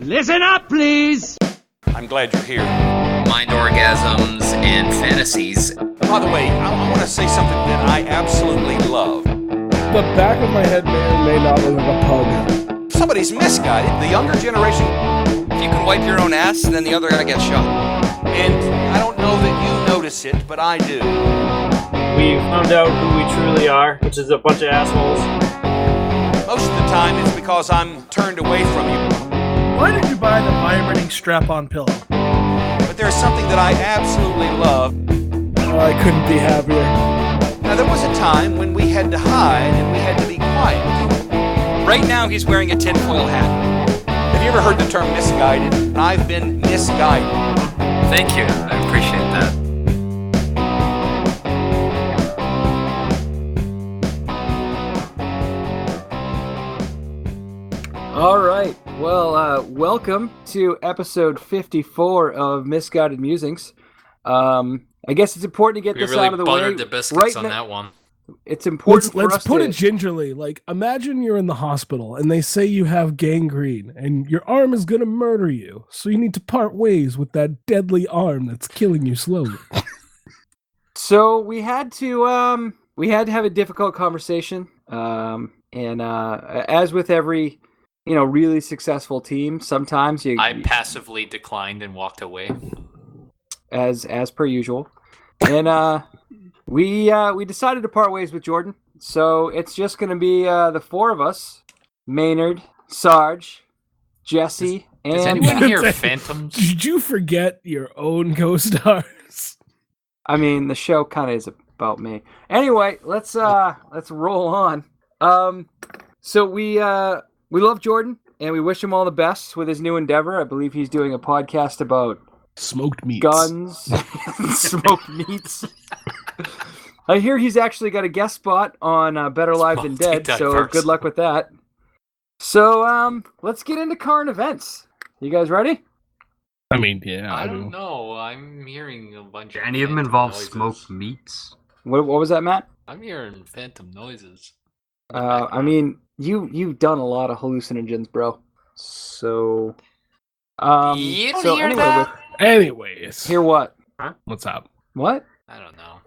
Listen up, please! I'm glad you're here. Mind orgasms and fantasies. By the way, I want to say something that I absolutely love. The back of my head may or may not look like a pug. Somebody's misguided. The younger generation. If you can wipe your own ass, then the other guy gets shot. And I don't know that you notice it, but I do. We found out who we truly are, which is a bunch of assholes. Most of the time it's because I'm turned away from you. Why did you buy the vibrating strap-on pillow? But there's something that I absolutely love. Oh, I couldn't be happier. Now, there was a time when we had to hide and we had to be quiet. Right now, he's wearing a tinfoil hat. Have you ever heard the term misguided? I've been misguided. Thank you. I appreciate that. All right. Well, welcome to episode 54 of Misguided Musings. I guess it's important to get this really out of the way. buttered the biscuits on that one. It's important for Let's us put to... it gingerly. Like, imagine you're in the hospital and they say you have gangrene and your arm is going to murder you. So you need to part ways with that deadly arm that's killing you slowly. So we had to have a difficult conversation. And as with every, really successful team, sometimes I passively declined and walked away. As per usual. And we decided to part ways with Jordan. So it's just going to be the four of us, Maynard, Sarge, Jesse, and Does anyone hear phantoms? Did you forget your own co-stars? I mean, the show kind of is about me. Anyway, let's roll on. So we love Jordan and we wish him all the best with his new endeavor. I believe he's doing a podcast about smoked meats, guns, smoked meats. I hear he's actually got a guest spot on Better Live Than Dead, so good luck with that. So let's get into current events. You guys ready? I mean, yeah. I don't know. I'm hearing a bunch of Any of them involve smoked meats? What was that, Matt? I'm hearing phantom noises. I mean, you've done a lot of hallucinogens, bro. So, You don't hear anyway, that? Anyways. Hear what? Huh? What's up? What? I don't know.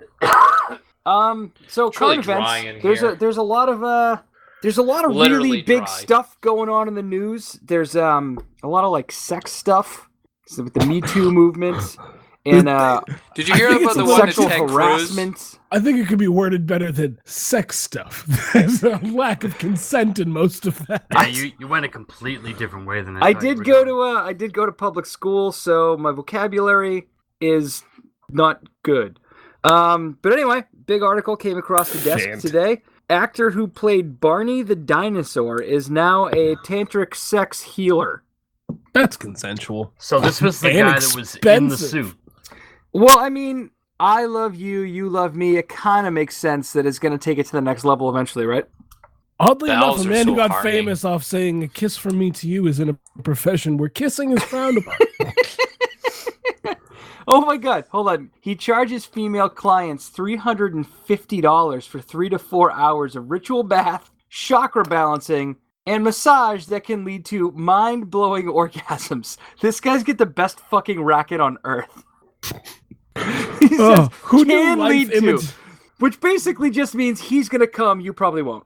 So It's really current dry events. in here. There's a lot of Literally really big dry. stuff going on in the news. There's a lot of like sex stuff with the Me Too movement and Did you hear about the one that sexual Ted Cruz? harassment. I think it could be worded better than sex stuff. There's a lack of consent in most of that. Yeah, you went a completely different way than I did go to public school, so my vocabulary is not good. But anyway, big article came across the desk today. Actor who played Barney the dinosaur is now a tantric sex healer. That's consensual. So this was the And guy that was in the expensive. suit. Well, I mean, I love you, you love me. It kind of makes sense that it's going to take it to the next level eventually, right? Oddly enough, Bells a are man who so got hardening. famous off saying "a kiss from me to you" is in a profession where kissing is frowned upon. Oh my God, hold on. He charges female clients $350 for 3 to 4 hours of ritual bath, chakra balancing, and massage that can lead to mind-blowing orgasms. This guy's got the best fucking racket on earth. He says, who knew can life lead to, image- which basically just means he's gonna come, you probably won't.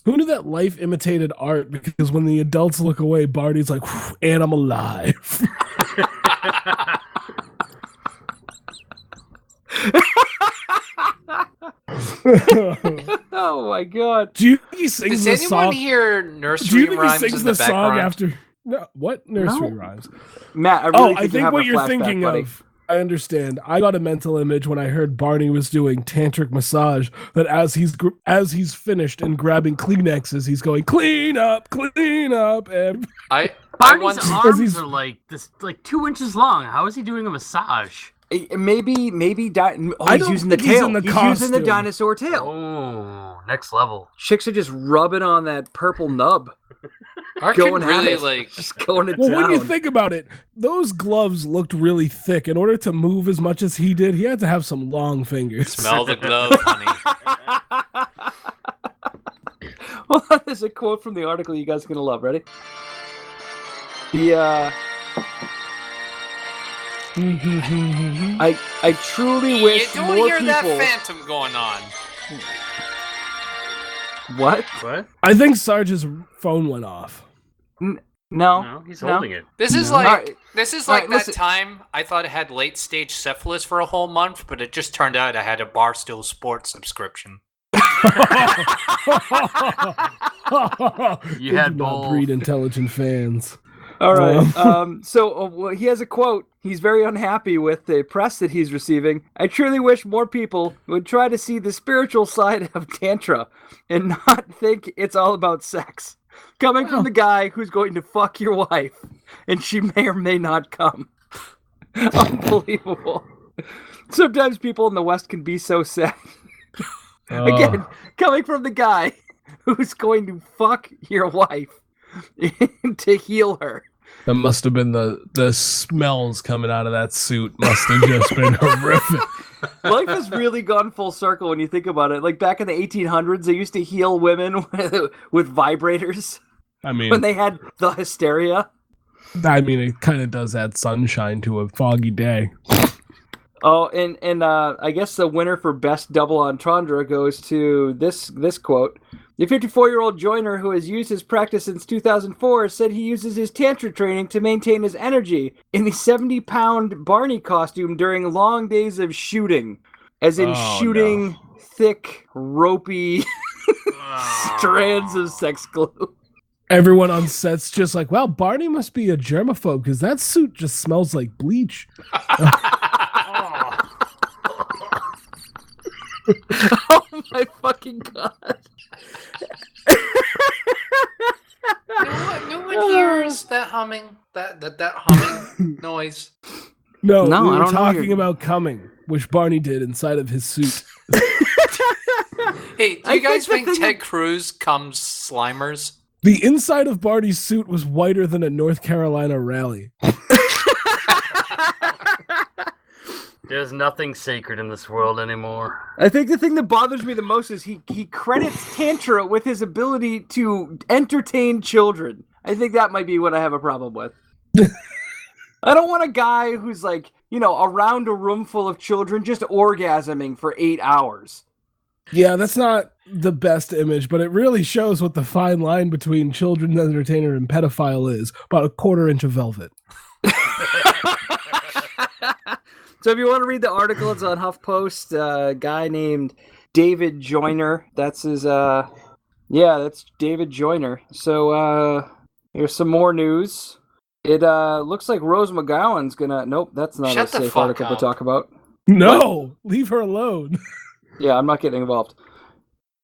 Who knew that life imitated art? Because when the adults look away, Barney's like, "And I'm alive." Oh my God. Do you think he sings Does the anyone song? hear Do you nursery think he rhymes sings in the the song background? after? No, what nursery No. rhymes? Matt, I really I you're think having what a you're flashback, thinking buddy. of. I understand. I got a mental image when I heard Barney was doing tantric massage. That as he's finished and grabbing Kleenexes, he's going clean up, and I Barney's once arms he's- are like 2 inches long. How is he doing a massage? Maybe I he's don't using the think he's tail. in the He's using the costume. dinosaur tail. Oh, next level. Chicks are just rubbing on that purple nub. Art Going can at really it. like Just going to Well, town. when you think about it, those gloves looked really thick. In order to move as much as he did, he had to have some long fingers. smell the glove, honey. Well, there's a quote from the article you guys are going to love. Ready? The I truly wish you don't more hear people. that phantom going on. What? What? I think Sarge's phone went off. No. No, he's holding it. This is No. like Alright. this is Alright, like that listen. time I thought I had late stage syphilis for a whole month, but it just turned out I had a Barstool Sports subscription. You had do not both. breed intelligent fans. All right. So he has a quote. He's very unhappy with the press that he's receiving. I truly wish more people would try to see the spiritual side of Tantra and not think it's all about sex. Coming from the guy who's going to fuck your wife, and she may or may not come. Unbelievable. Sometimes people in the West can be so sad. Again, coming from the guy who's going to fuck your wife to heal her. That must have been the smells coming out of that suit. Must have just been horrific. Life has really gone full circle when you think about it. Like back in the 1800s, they used to heal women with vibrators I mean, when they had the hysteria. it kind of does add sunshine to a foggy day. Oh, and I guess the winner for best double entendre goes to this quote. The 54-year-old joiner who has used his practice since 2004 said he uses his tantra training to maintain his energy in the 70-pound Barney costume during long days of shooting. As in shooting thick, ropey strands of sex glue. Everyone on set's just like, well, Barney must be a germaphobe because that suit just smells like bleach. Oh my fucking god. No one hears that humming, that humming noise. No, No, we I were don't know talking you're- about coming, which Barney did inside of his suit. Hey, do I you guys think think the Ted thing- Cruz comes Slimers? The inside of Barney's suit was whiter than a North Carolina rally. There's nothing sacred in this world anymore. I think the thing that bothers me the most is he credits Tantra with his ability to entertain children. I think that might be what I have a problem with. I don't want a guy who's like, around a room full of children just orgasming for 8 hours. Yeah, that's not the best image, but it really shows what the fine line between children's entertainer and pedophile is. About a quarter inch of velvet. So if you want to read the article, it's on HuffPost. A guy named David Joyner. That's his, that's David Joyner. So here's some more news. It looks like Rose McGowan's gonna... Nope, that's not Shut a the safe fuck article to up. talk about. No, leave her alone. Yeah, I'm not getting involved.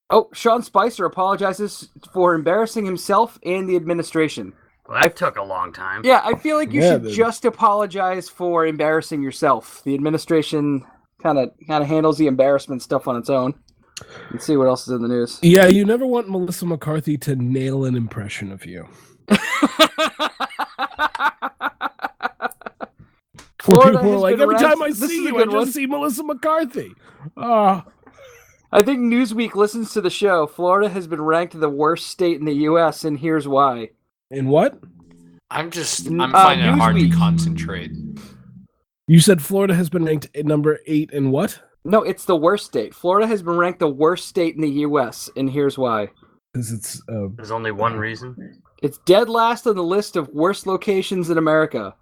Oh, Sean Spicer apologizes for embarrassing himself and the administration. Well, that took a long time. Yeah, I feel like you Yeah, should dude. just apologize for embarrassing yourself. The administration kind of handles the embarrassment stuff on its own. Let's see what else is in the news. Yeah, you never want Melissa McCarthy to nail an impression of you. Where Florida people are has like, been every ranked- time I this is see a you, I good just one. see Melissa McCarthy. I think Newsweek listens to the show. Florida has been ranked the worst state in the U.S., and here's why. And what? I'm finding it hard to Newsweek. concentrate. You said Florida has been ranked at number 8 in what? No, it's the worst state. Florida has been ranked the worst state in the U.S., and here's why. Because it's There's only one reason. It's dead last on the list of worst locations in America.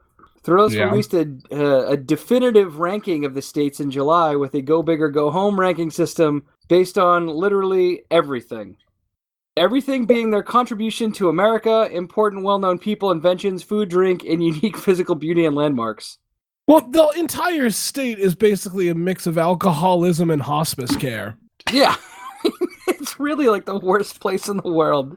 Throws Yeah. released a definitive ranking of the states in July with a go big or go home ranking system based on literally everything. Everything being their contribution to America, important well-known people, inventions, food, drink, and unique physical beauty and landmarks. well, the entire state is basically a mix of alcoholism and hospice care. Yeah. It's really like the worst place in the world.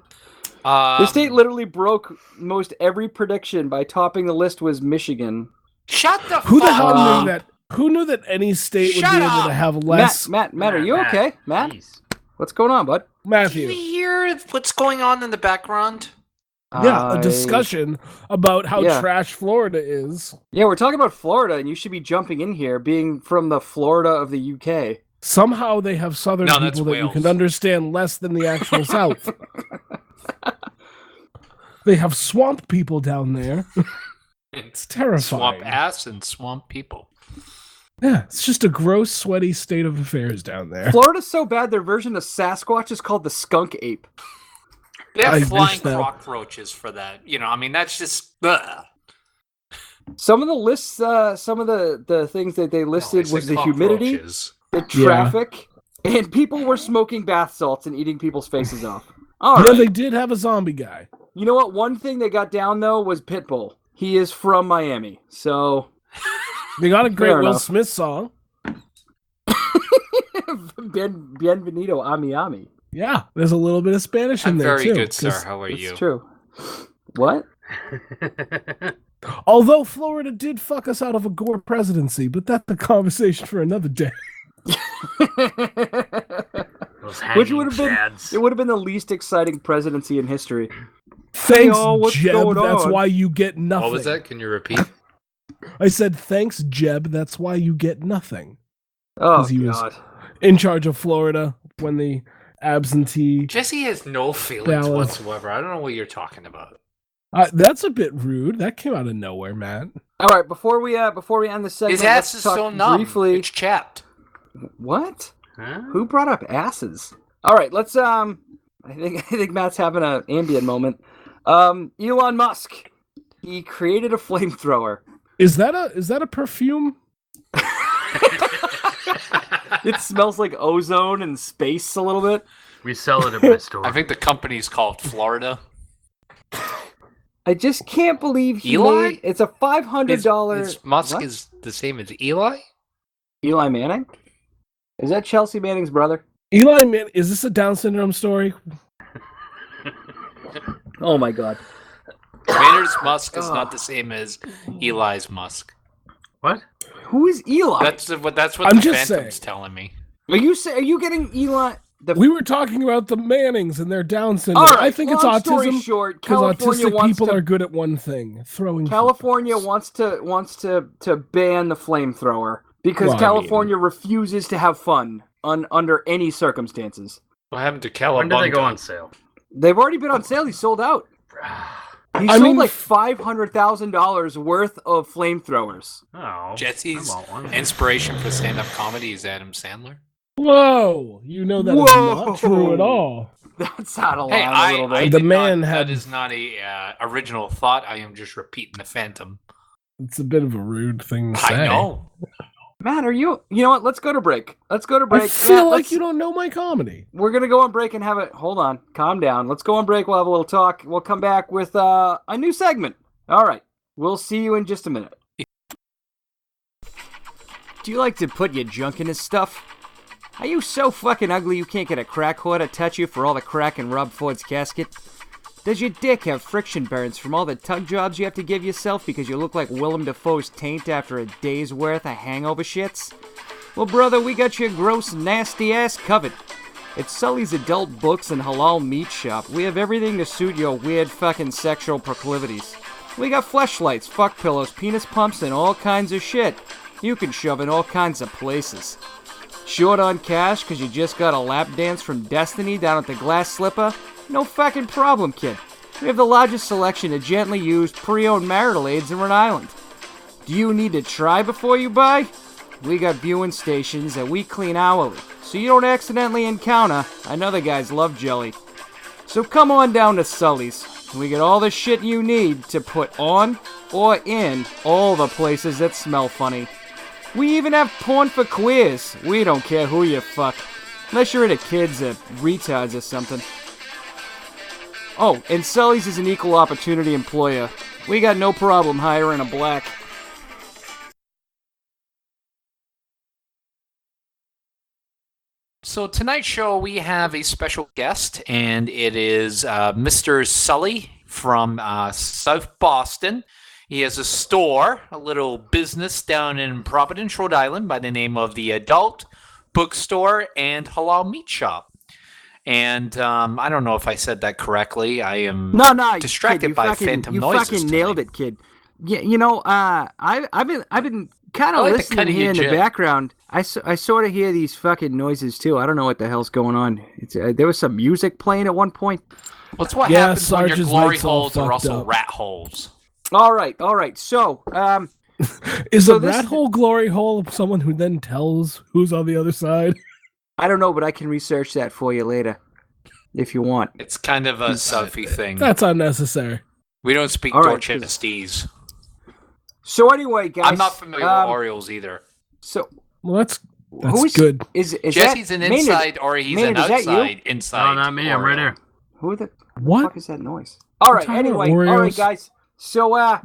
The The state literally broke most every prediction by topping the list was Michigan. Shut the Who the fuck hell up. knew that? Who knew that any state would Shut be able up! to have less? Matt, are you okay? Matt? Jeez. What's going on, bud? Do you Matthew. hear what's going on in the background? Yeah, a discussion about how Yeah. trash Florida is. Yeah, we're talking about Florida, and you should be jumping in here, being from the Florida of the UK. Somehow they have southern No, that's people that you Wales. can understand less than the actual South. They have swamp people down there. It's terrifying. Swamp ass and swamp people. Yeah, it's just a gross, sweaty state of affairs down there. Florida's so bad, their version of Sasquatch is called the skunk ape. They have I flying wish that- cockroaches for that. You know, I mean, that's just. Ugh. Some of the lists, some of the things that they listed was the humidity, Cockroaches. the traffic, and people were smoking bath salts and eating people's faces off. All Yeah, right. they did have a zombie guy. You know what? One thing they got down, though, was Pitbull. He is from Miami, so... They got a great Fair Will enough. Smith song. Bienvenido, Ami Ami. Yeah, there's a little bit of Spanish in I'm there very too. good, sir. 'cause How are It's you? true. What? Although Florida did fuck us out of a Gore presidency, but that's a conversation for another day. Those Which hanging would have been chads. it would have been the least exciting presidency in history. Thanks, y'all, what's Jeb. going That's on? why you get nothing. What was that? Can you repeat? I said, thanks, Jeb. That's why you get nothing. Oh 'Cause he was- God. In charge of Florida when the absentee. Jesse has no feelings Dallas. whatsoever. I don't know what you're talking about. That's a bit rude. That came out of nowhere, Matt. All right, before we end the segment, His ass let's is talk so numb. briefly. It's chapped. What? Huh? Who brought up asses? All right, let's I think Matt's having an ambient moment. Elon Musk. He created a flamethrower. Is that a perfume? It smells like ozone and space a little bit. We sell it at my store. I think the company's called Florida. I just can't believe he Eli? made it's a $500 Is Musk What? is the same as Eli? Eli Manning? Is that Chelsea Manning's brother? Eli, man, is this a Down syndrome story? Oh my god. Maynard's Musk is not the same as Eli's Musk. What? Who is Eli? That's what I'm the just Phantom's saying. telling me. Are you getting Eli We were talking about the Mannings and their Down syndrome. All right, I think it's long story autism short, because California autistic wants people to are good at one thing: throwing. California footballs. wants to ban the flamethrower because Well, I California refuses to have fun under any circumstances. What happened to When did they go Calabunga? on sale? They've already been on sale. He sold out. He I sold mean- like $500,000 worth of flamthrowers. Oh, Jesse's I want one. inspiration for stand-up comedy is Adam Sandler. Whoa, you know that is Whoa. not true at all. That's out of Hey, line a little I bit. The did man not, had- that is not a original thought. I am just repeating the Phantom. It's a bit of a rude thing to say. I know. Matt, you know what? Let's go to break. Let's go to break. I feel Matt, like let's- you don't know my comedy. We're gonna go on break and have it. Hold on, calm down. Let's go on break. We'll have a little talk. We'll come back with a new segment. All right. We'll see you in just a minute. Do you like to put your junk in his stuff? Are you so fucking ugly you can't get a crack whore to touch you for all the crack in Rob Ford's casket? Does your dick have friction burns from all the tug jobs you have to give yourself because you look like Willem Dafoe's taint after a day's worth of hangover shits? Well, brother, we got your gross, nasty ass covered. At Sully's Adult Books and Halal Meat Shop, we have everything to suit your weird fucking sexual proclivities. We got fleshlights, fuck pillows, penis pumps, and all kinds of shit. You can shove in all kinds of places. Short on cash because you just got a lap dance from Destiny down at the Glass Slipper? No fucking problem, kid. We have the largest selection of gently used pre-owned marital aids in Rhode Island. Do you need to try before you buy? We got viewing stations that we clean hourly, so you don't accidentally encounter another guy's love jelly. So come on down to Sully's. We got all the shit you need to put on or in all the places that smell funny. We even have porn for queers. We don't care who you fuck. Unless you're into kids or retards or something. Oh, and Sully's is an equal opportunity employer. We got no problem hiring a black. So tonight's show we have a special guest, and it is Mr. Sully from South Boston. He has a store, a little business down in Providence, Rhode Island, by the name of the Adult Bookstore and Halal Meat Shop. And I don't know if I said that correctly. I am distracted kid, you by fucking, phantom you noises. fucking nailed it, kid. Yeah, you know, I've been kind I of like the listening cut of here your in the jib. background. I sort of hear these fucking noises too. I don't know what the hell's going on. It's there was some music playing at one point. What's what Yeah, happens when your Sarge's glory mic's all holes are fucked also up. rat holes? All right. So, Is So a this- rat hole glory hole someone who then tells who's on the other side? I don't know, but I can research that for you later, if you want. It's kind of a Sophie thing. That's unnecessary. We don't speak All right, Dorchesties. So anyway, guys, I'm not familiar with Orioles either. So Well, that's who is good. Is Jesse's that an Maynard? inside or he's Maynard, an is that you? outside inside. No, not me. I'm right Oriole. here. Who the What? fuck is that noise? All right. talking about Anyway, all right, Oreos. guys. So I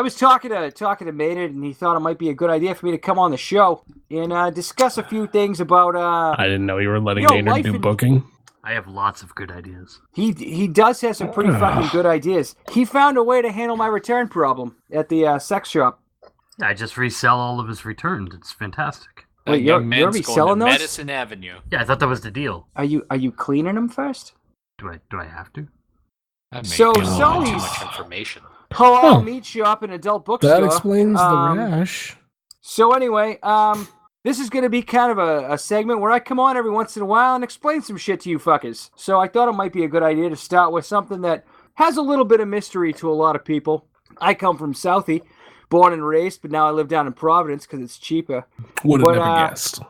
was talking to Maynard, and he thought it might be a good idea for me to come on the show and discuss a few things about I didn't know you were letting Yo, Maynard life do in- booking. I have lots of good ideas. He does have some pretty fucking good ideas. He found a way to handle my return problem at the sex shop. I just resell all of his returns. It's fantastic. A Wait, young you're man's already going selling to those? Medicine Avenue. Yeah, I thought that was the deal. Are you cleaning them first? Do I have to? That may So be a little bit too Sully's- much information. Hello, Oh. meat shop and adult bookstore. That explains the Um, rash. So anyway, this is going to be kind of a segment where I come on every once in a while and explain some shit to you fuckers. So I thought it might be a good idea to start with something that has a little bit of mystery to a lot of people. I come from Southie, born and raised, but now I live down in Providence because it's cheaper. Would have but, never guessed.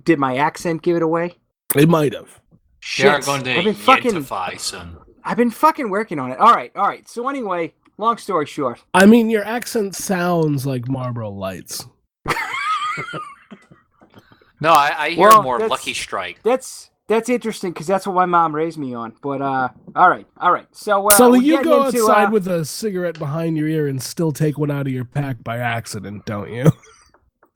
Did my accent give it away? It might have. They are Shit, going to I've been fucking, identify soon. I've been fucking working on it. All right. So anyway, long story short, I mean, your accent sounds like Marlboro Lights. No, I hear Well, more that's- Lucky Strike. that's interesting because that's what my mom raised me on. But all right. So Sully, we're you getting go into, outside with a cigarette behind your ear and still take one out of your pack by accident, don't you?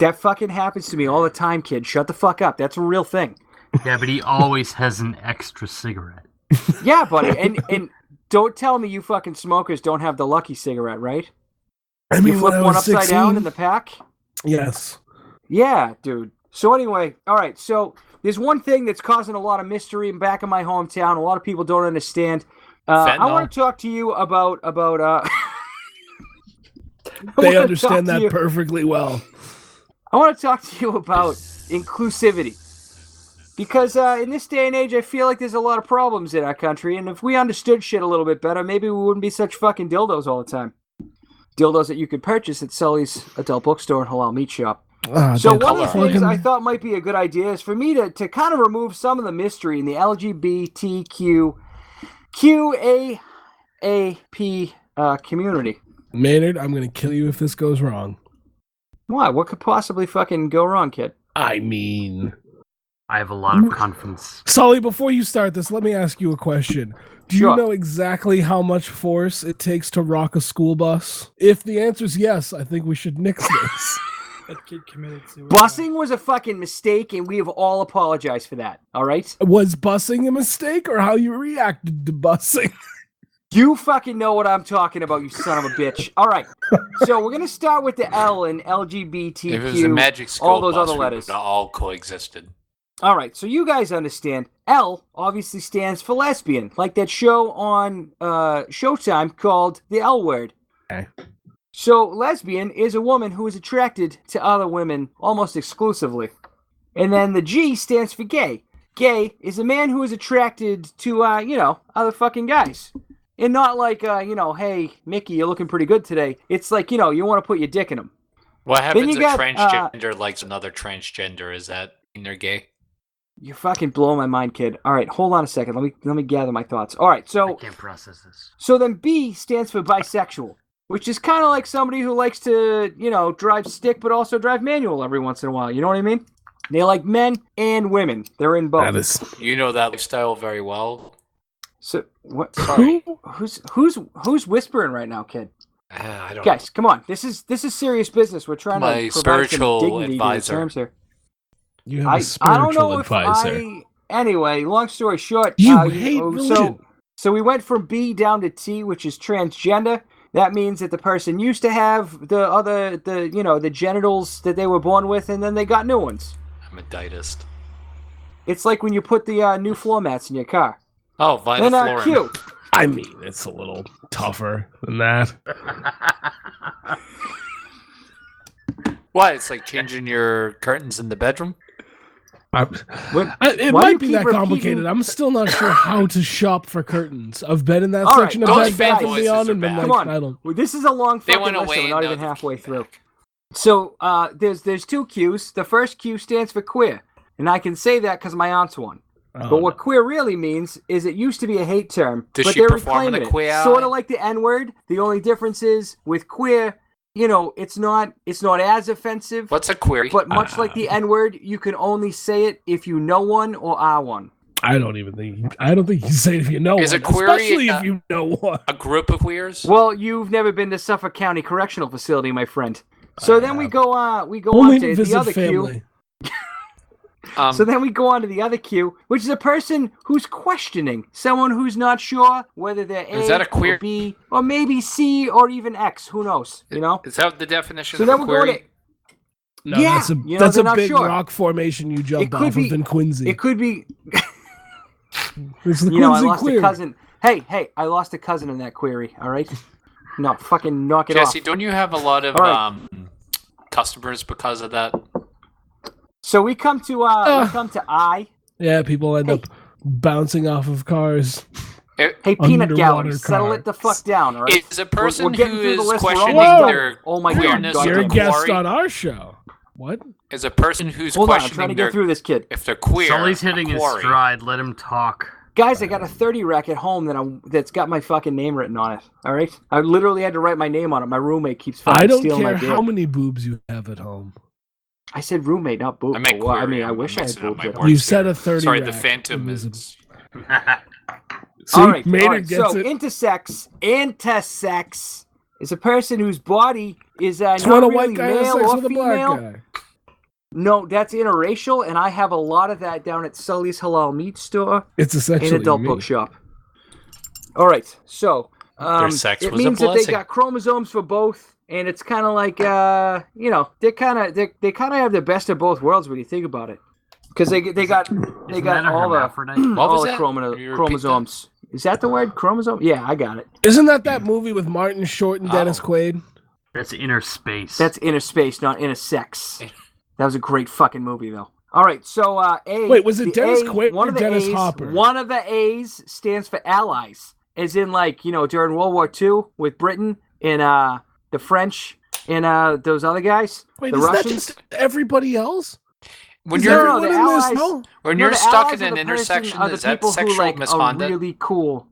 that fucking happens to me all the time, kid. Shut the fuck up. That's a real thing. Yeah, but he always has an extra cigarette. Yeah, buddy. And don't tell me you fucking smokers don't have the Lucky cigarette, right? I You mean, flip when I one was upside down 16, in the pack. yes. Yeah, dude. So anyway, all right. So there's one thing that's causing a lot of mystery in back in my hometown. A lot of people don't understand. I Fentanyl. want to talk to you about. I They wanna understand talk to that you- perfectly well. I want to talk to you about inclusivity. Because in this day and age, I feel like there's a lot of problems in our country, and if we understood shit a little bit better, maybe we wouldn't be such fucking dildos all the time. Dildos that you could purchase at Sully's Adult Bookstore and Halal Meat Shop. So That one of the things fucking- I thought might be a good idea is for me to kind of remove some of the mystery in the LGBTQAAP community. Maynard, I'm going to kill you if this goes wrong. Why? What could possibly fucking go wrong, kid? I mean... I have a lot of confidence. Sully, before you start this, let me ask you a question. Do Sure. you know exactly how much force it takes to rock a school bus? If the answer is yes, I think we should nix this. That kid committed suicide. Busing was a fucking mistake, and we have all apologized for that. All right? Was busing a mistake or how you reacted to busing? You fucking know what I'm talking about, you son of a bitch. All right. So we're gonna start with the L in LGBTQ. If it was a magic school all those bus, other we letters. would have all coexisted. All right, so you guys understand. L obviously stands for lesbian, like that show on Showtime called The L Word. Okay. So lesbian is a woman who is attracted to other women almost exclusively. And then the G stands for gay. Gay is a man who is attracted to, other fucking guys. And not like, hey, Mickey, you're looking pretty good today. It's like, you want to put your dick in him. What happens you if got, transgender likes another transgender? Is that mean they're gay? You're fucking blowing my mind, kid. All right, hold on a second. Let me gather my thoughts. All right, I so can't process this. then B stands for bisexual, which is kind of like somebody who likes to, drive stick but also drive manual every once in a while. You know what I mean? They like men and women. They're in both. That is... You know that lifestyle very well. So what? Sorry. Who's whispering right now, kid? I don't Guys, come on. This is serious business. We're trying My to provide spiritual some dignity advisor. to the terms here. You have a I don't spiritual know advisor. if Anyway, long story short, You hate religion. So we went from B down to T, which is transgender. That means that the person used to have the genitals that they were born with, and then they got new ones. I'm a dietist. It's like when you put the new floor mats in your car. Oh, vinyl Then flooring. Q. I mean, it's a little tougher than that. Why? It's like changing your curtains in the bedroom. It Why do might you be keep that complicated. repeating- I'm still not sure how to shop for curtains. I've been in that All right, section of those Bed Bath fan and Beyond voices and been are like, bad. Come on. I don't. Well, this is a long They fucking went list, away. and we're not and even now halfway they're through. back. So there's two Qs. The first Q stands for queer, and I can say that because my aunt's one. Oh, But what queer really means is it used to be a hate term, Does but she they're perform in reclaiming a queer Sort eye? of like the N-word. The only difference is with queer, it's not as offensive. What's a query? But much like the N-word, you can only say it if you know one or are one. I don't think you say it if you know Is one, a query, especially if you know one. A group of queers? Well, you've never been to Suffolk County Correctional Facility, my friend. So then we go Only on to to the visit other family. Q. So then we go on to the other Q, which is a person who's questioning, someone who's not sure whether they're A Is that a queer- or B or maybe C or even X. Who knows? Is that the definition So of then a we're going query? to. No, Yeah, that's they're a not big sure. rock formation you jumped could off be- of in Quincy. It could be. It's the I Quincy lost queer. a cousin. Hey, I lost a cousin in that query. All right. No, fucking knock it Jesse, off. don't you have a lot of All right. customers because of that? So we come to I. Yeah, people end up bouncing off of cars. Hey, peanut Underwater gallery, settle it the cars. fuck down, all right? Is a person we're getting who through the is list. We're questioning almost done. their Oh my God, queerness God You're a or damn it. guest quarry? on our show. What? Is a person who's Hold on, I'm questioning trying to their get through this, kid. if they're queer. Sully's hitting a his quarry. stride. Let him talk. Guys, I got a 30 rack at home that's got my fucking name written on it. All right, I literally had to write my name on it. My roommate keeps fucking I don't stealing care my beer. how many boobs you have at home. I said roommate, not boob. I meant Well, I query. mean, I I'm wish I had mixing up boobs my at words home. You said here. a 30 Sorry, the rack. Phantom It was is. See, All right. Maynard gets So it. intersex is a person whose body is It's not when a really white guy has male sex or with a black female. guy. No, that's interracial, and I have a lot of that down at Sully's Halal Meat Store It's essentially and Adult me. Bookshop. All right, so Their sex it was a means that they blessing. got chromosomes for both, and it's kind of like they kind of have the best of both worlds when you think about it, because they got Isn't that a all the hermaphrodite? What was all the that? Can you repeat chromosomes. Is that the word chromosome? Yeah, I got it. Isn't that movie with Martin Short and Dennis Oh. Quaid? That's inner space. That's inner space, not inner sex. That was a great fucking movie, though. All right, so A. Wait, was it the Dennis A, Quaid one or of the Dennis A's, Hopper? One of the A's stands for allies, as in like during World War II with Britain and the French and those other guys, Wait, the is that Russians. just everybody else? When Is you're No, everyone the in this? allies- No. when No, you're the stuck allies in of an the person intersection, are the is that people sexual who, like, misconduct? are really cool.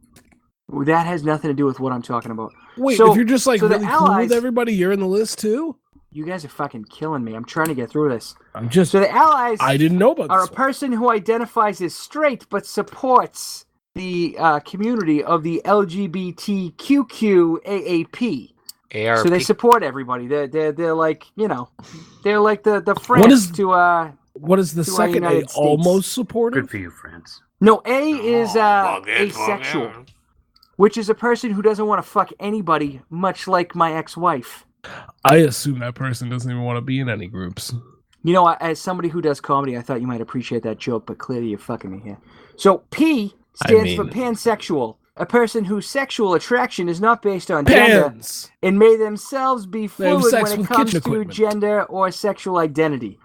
That has nothing to do with what I'm talking about. Wait, So- if you're just like so the really cool allies- with everybody, you're in the list too? You guys are fucking killing me. I'm trying to get through this. I'm just. So the allies I didn't know about are a this. one. person who identifies as straight but supports the community of the LGBTQAAP. ARP. So they support everybody. They're like they're like the friends is- to What is the to our second A? United States. Almost supportive? Good for you, France. no A is asexual, which is a person who doesn't want to fuck anybody, much like my ex-wife. I assume that person doesn't even want to be in any groups. As somebody who does comedy, I thought you might appreciate that joke, but clearly you're fucking me here. So P stands for pansexual, a person whose sexual attraction is not based on gender Pans! and may themselves be They have fluid sex when it with comes kitchen to equipment. gender or sexual identity.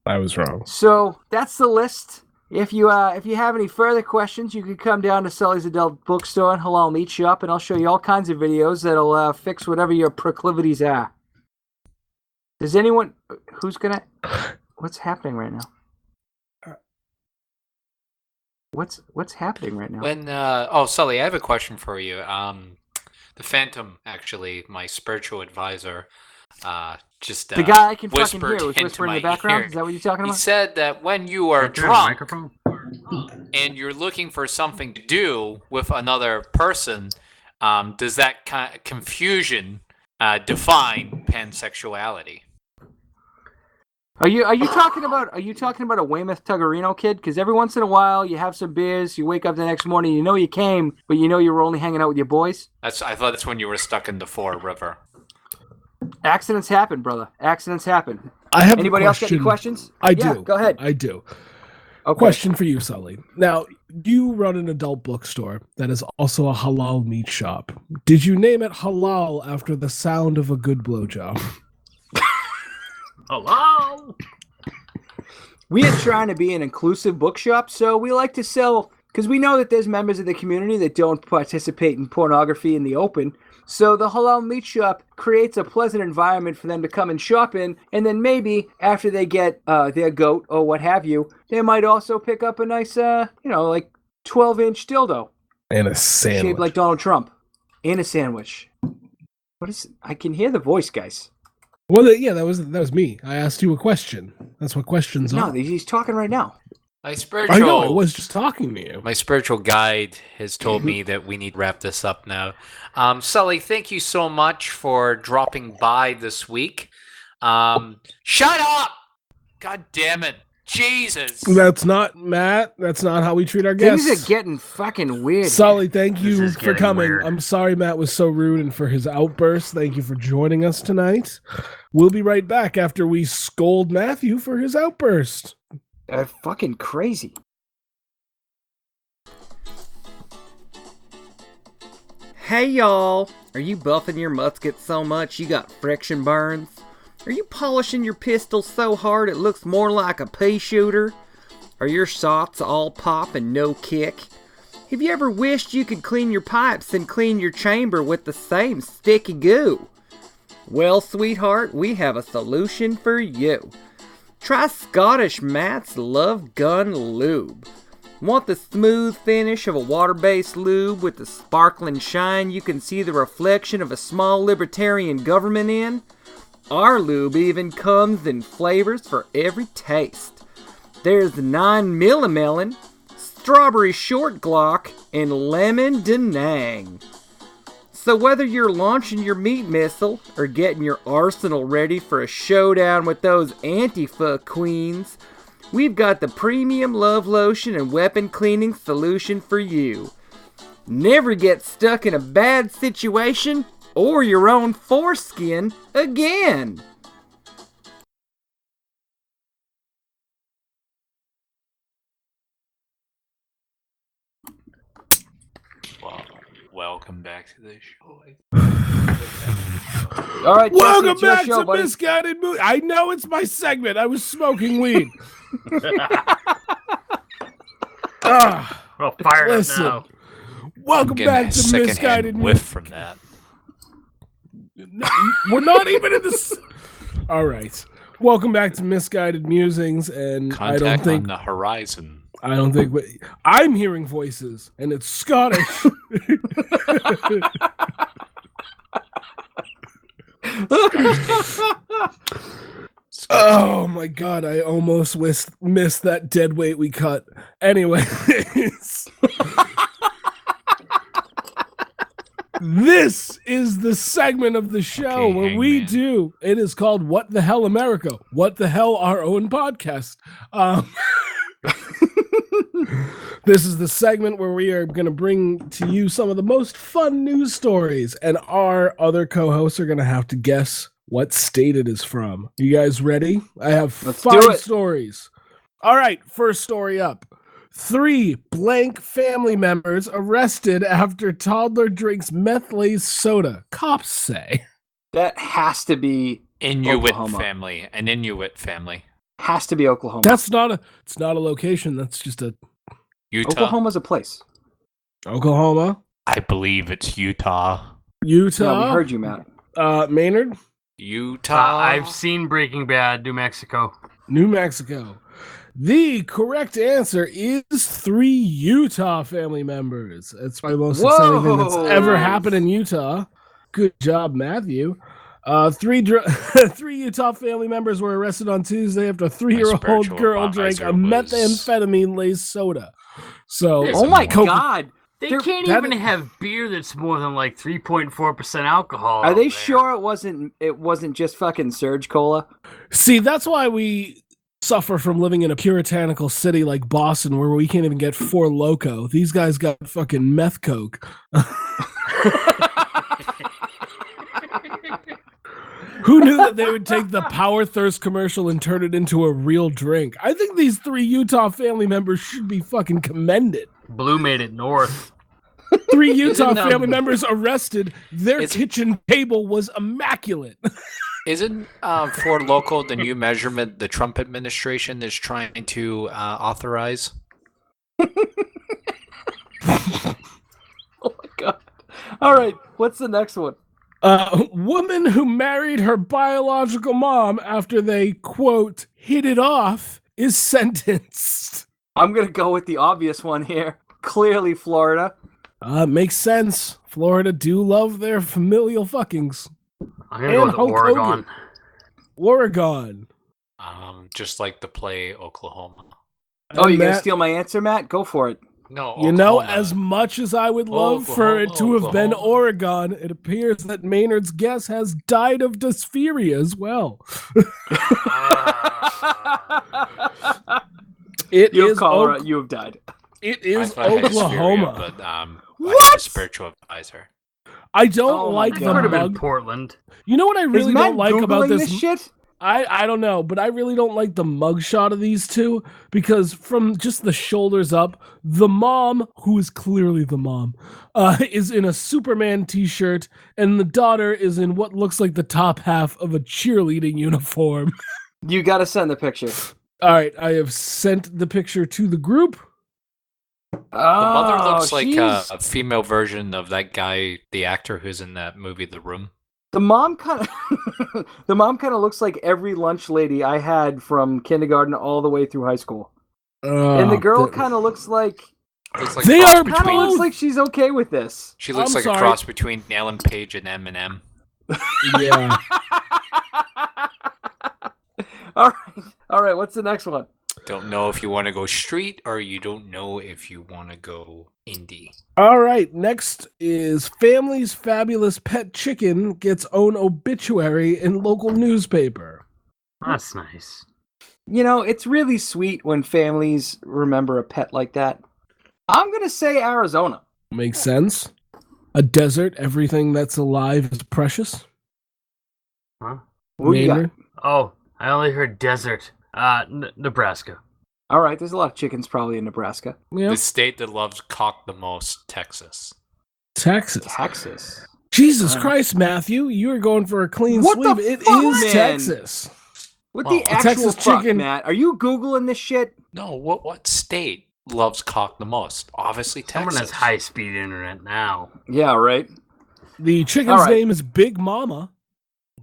I was wrong. So that's the list. If you have any further questions, you can come down to Sully's Adult Bookstore and Halal Meat Shop, and I'll show you all kinds of videos that'll fix whatever your proclivities are. Does anyone what's happening right now? What's happening right now? When Sully, I have a question for you. The Phantom, actually, my spiritual advisor, just The guy I can fucking whispered hear was into whispering in the my background. ear. Is that what you're talking He about? said that when you are Is there a drunk microphone? and you're looking for something to do with another person, does that kind of confusion define pansexuality? Are you talking about a Weymouth Tuggerino kid? Because every once in a while you have some beers, you wake up the next morning, you know you came, but you know you were only hanging out with your boys. I thought that's when you were stuck in the Fore River. Accidents happen, brother. Accidents happen. I have Anybody a else got any question. questions? I Yeah, do. go ahead. I do. Okay. Question for you, Sully. Now, you run an adult bookstore that is also a halal meat shop. Did you name it halal after the sound of a good blowjob? Hello? We are trying to be an inclusive bookshop, so we like to sell, because we know that there's members of the community that don't participate in pornography in the open. So the Halal Meat Shop creates a pleasant environment for them to come and shop in, and then maybe after they get their goat or what have you, they might also pick up a nice, like 12-inch dildo. And a sandwich. Shaped like Donald Trump. And a sandwich. What is it? I can hear the voice, guys. Well, yeah, that was me. I asked you a question. That's what questions No, are. he's talking right now. My I know, I was just talking to you. My spiritual guide has told me that we need to wrap this up now. Sully, thank you so much for dropping by this week. Shut up! God damn it. Jesus. That's not, Matt. That's not how we treat our guests. Things are getting fucking weird. Sully, thank you is for getting coming. weird. I'm sorry Matt was so rude and for his outburst. Thank you for joining us tonight. We'll be right back after we scold Matthew for his outburst. They're fucking crazy. Hey y'all, are you buffing your musket so much you got friction burns? Are you polishing your pistol so hard it looks more like a pea shooter? Are your shots all pop and no kick? Have you ever wished you could clean your pipes and clean your chamber with the same sticky goo? Well, sweetheart, we have a solution for you. Try Scottish Matt's Love Gun Lube. Want the smooth finish of a water-based lube with the sparkling shine you can see the reflection of a small libertarian government in? Our lube even comes in flavors for every taste. There's 9 millimelon, strawberry short glock, and lemon denang. So whether you're launching your meat missile or getting your arsenal ready for a showdown with those Antifa queens, we've got the premium love lotion and weapon cleaning solution for you. Never get stuck in a bad situation or your own foreskin again. Well, welcome back to the show. All right, Welcome Jesse, it's your back show, to buddy. Misguided Movie. I know it's my segment. I was smoking weed. Ah, Well, fired up listen. now. Welcome back to Misguided Movie. whiff from that. We're not even in this. All right. Welcome back to Misguided Musings, and Contact I don't think on the horizon. I'm hearing voices, and it's Scottish. Oh my god, I almost missed that dead weight we cut. Anyways. This is the segment of the show Okay, where we Hangman. do. It is called What the Hell America? What the Hell Our Own Podcast. This is the segment where we are going to bring to you some of the most fun news stories, and our other co-hosts are going to have to guess what state it is from. You guys ready? I have Let's 5 do it. stories. All right, first story up. 3 blank family members arrested after toddler drinks meth-laced soda. Cops say. That has to be Inuit Oklahoma. family. An Inuit family. Has to be Oklahoma. It's not a location. That's just a Utah. Oklahoma's a place. Oklahoma, I believe it's Utah. Utah. No, we heard you, Matt. Maynard, Utah. I've seen Breaking Bad, New Mexico. New Mexico. The correct answer is 3 Utah family members. That's probably the most exciting thing that's Whoa. ever happened in Utah. Good job, Matthew. 3 Utah family members were arrested on Tuesday after a 3-year-old spiritual girl drank a advisor was- methamphetamine-laced soda. So, Yes. Oh my Coke- god. They They're- can't that even is- have beer that's more than like 3.4% alcohol. Are out they there. sure it wasn't just fucking Surge Cola? See, that's why we suffer from living in a puritanical city like Boston where we can't even get 4 Loco. These guys got fucking meth Coke. Who knew that they would take the Power Thirst commercial and turn it into a real drink? I think these 3 Utah family members should be fucking commended. Blue made it north. 3 Utah Isn't that- family members arrested. Their It's- kitchen table was immaculate. Isn't Ford Local the new measurement the Trump administration is trying to authorize? Oh my god. All right, what's the next one? Woman who married her biological mom after they, quote, hit it off is sentenced. I'm going to go with the obvious one here. Clearly Florida. Makes sense. Florida do love their familial fuckings. I'm gonna go with Hulk Oregon. Hogan. Oregon. Just like to play Oklahoma. Oh, you going to Matt, steal my answer, Matt? Go for it. No, you know, Oklahoma. as much as I would love for it to have been Oklahoma. Oregon, it appears that Maynard's guess has died of dysphoria as well. It You have is Colorado. You have died. It I is thought I had Oklahoma. Syria, but I'm What? a spiritual advisor. I don't Oh my like It the God. could have been mug. Portland. You know what I really Is Matt don't like about Googling this? shit? I don't know, but I really don't like the mugshot of these two because from just the shoulders up, the mom, who is clearly the mom, is in a Superman t-shirt, and the daughter is in what looks like the top half of a cheerleading uniform. You got to send the picture. All right, I have sent the picture to the group. The mother Oh, looks like she's- a female version of that guy, the actor who's in that movie, The Room. The mom kind of the mom kind of looks like every lunch lady I had from kindergarten all the way through high school. And the girl kind of looks like Looks like They a cross are kind of between. looks like she's okay with this. She looks I'm like sorry. a cross between Ellen Page and Eminem. Yeah. All right. What's the next one? Don't know if you want to go street or you don't know if you want to go indie. All right, next is Family's Fabulous Pet Chicken gets own obituary in local newspaper. That's nice. You know, it's really sweet when families remember a pet like that. I'm gonna say Arizona. Makes sense. A desert, everything that's alive is precious. Huh? Who you got? Maynard? Oh, I only heard desert. Nebraska. All right, there's a lot of chickens probably in Nebraska. Yeah. The state that loves cock the most, Texas. Texas. Texas. Jesus Uh. Christ, Matthew, you are going for a clean What the sweep. It fuck, is man? Texas. What Well, the a actual Texas fuck, chicken- Matt? Are you Googling this shit? No, what state loves cock the most? Obviously, Someone Texas. has high-speed internet now. Yeah, right. The chicken's All right. name is Big Mama.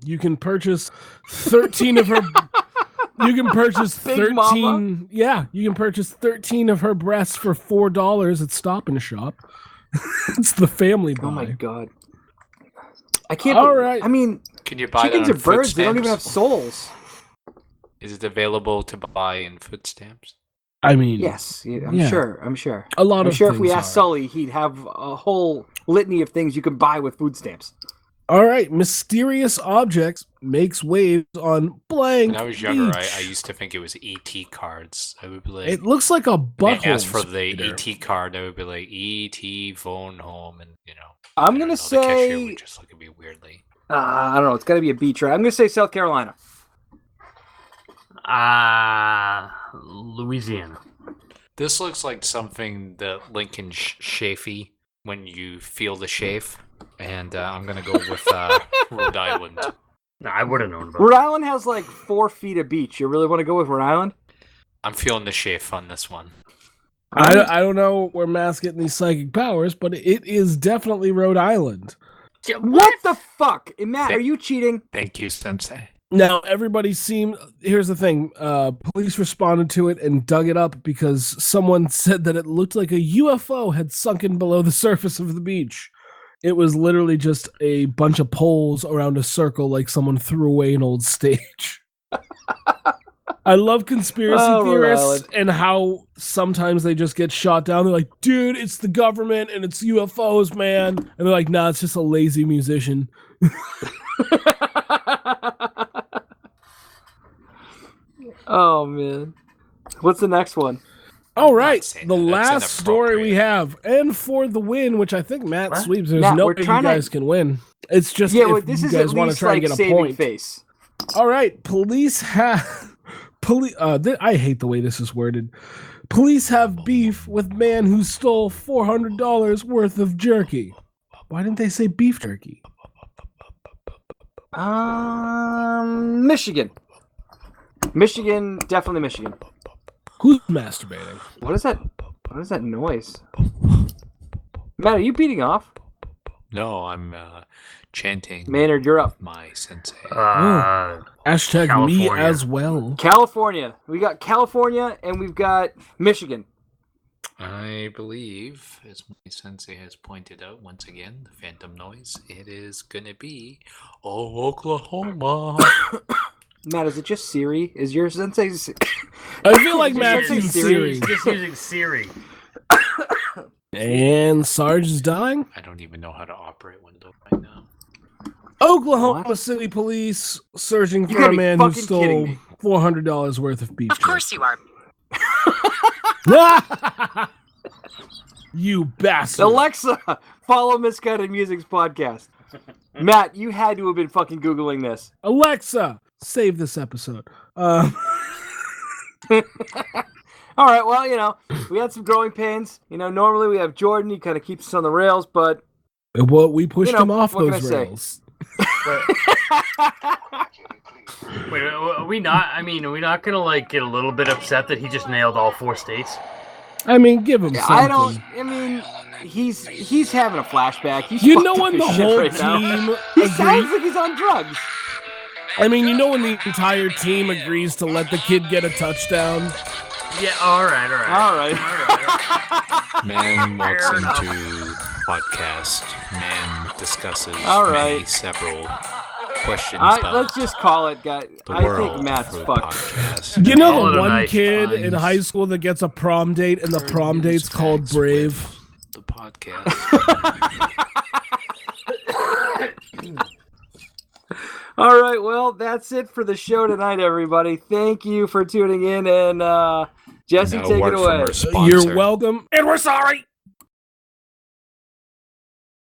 You can purchase 13 of her. You can purchase Big 13. Mama? Yeah, you can purchase 13 of her breasts for $4 at Stop and Shop. It's the family buy. Oh my god. I can't. All right. I mean, Can you buy chickens that are on birds. food They don't even have stamps? souls. Is it available to buy in food stamps? I mean, Yes, yeah, Yeah. I'm sure. a lot I'm of sure if we things asked are. Sully, he'd have a whole litany of things you can buy with food stamps. All right, mysterious objects makes waves on blank. When I was younger, I beach. used to think it was ET cards. I would be like, It looks like a when they butthole. asked for the spider. ET card, I would be like, ET phone home, and I'm I don't gonna know, the cashier say, would just look at me weirdly. I don't know. It's got to be a beach, right? I'm gonna say South Carolina. Louisiana. This looks like something that Lincoln chafee when you feel the chafe, and I'm gonna go with Rhode Island. No, I would have known about Rhode Island has like 4 feet of beach. You really want to go with Rhode Island? I'm feeling the chafe on this one. I don't know where Matt's getting these psychic powers, but it is definitely Rhode Island. it. What the fuck, Matt? Are you cheating? Thank you, Sensei. Now, everybody seemed. Here's the thing: police responded to it and dug it up because someone said that it looked like a UFO had sunken below the surface of the beach. It was literally just a bunch of poles around a circle, like someone threw away an old stage. I love conspiracy Oh, Rhode theorists Island. and how sometimes they just get shot down. They're like, dude, it's the government and it's UFOs, man. And they're like, nah, it's just a lazy musician. Oh man. What's the next one? All right, saying the that. That's last story we inappropriate. have, and for the win, which I think Matt What? sweeps. There's Matt, no we're way you trying to- guys can win. It's just Yeah, if well, this you is guys at want to least try and like get a saving point. face. All right, police have I hate the way this is worded. Police have beef with man who stole $400 worth of jerky. Why didn't they say beef jerky? Michigan. Michigan, definitely Michigan. Who's masturbating? What is that? What is that noise? Matt, are you beating off? No, I'm chanting. Maynard, you're up. My sensei. Hashtag me California. as well. California. We got California and we've got Michigan. I believe, as my sensei has pointed out once again, the phantom noise, it is gonna be Oklahoma. Matt, is it just Siri? Is your sensei? I feel like Is your Matt's sensei in Siri? Siri. He's just using Siri. And Sarge is dying. I don't even know how to operate one of those right now. Oklahoma What? City police searching You for gotta a be man who fucking kidding stole me. $400 worth of beef. Of course you are. You bastard. Alexa, follow Misguided Music's podcast. Matt, you had to have been fucking Googling this. Alexa, save this episode. All right, well, we had some growing pains. Normally we have Jordan. He kind of keeps us on the rails, but Well, we pushed him off what can those I say? rails. Wait, are we not? I mean, are we not gonna get a little bit upset that he just nailed all 4 states? I mean, give him something. He's having a flashback. He's You fucked know up when his the shit whole right now. team He agrees? sounds like he's on drugs. I mean, you know when the entire team agrees to let the kid get a touchdown? Yeah. All right. All right. Man walks Fair into podcast. Man discusses All many right. several questions about Let's just call it, guys. the I world think Matt's through fucked. podcast. You know Call it the a one night. kid in Finds high school that gets a prom date and the prom date's called Facts Brave? with The podcast. All right, well, that's it for the show tonight, everybody. Thank you for tuning in, and Jesse, Now take it word from away. our sponsor. You're welcome. And we're sorry.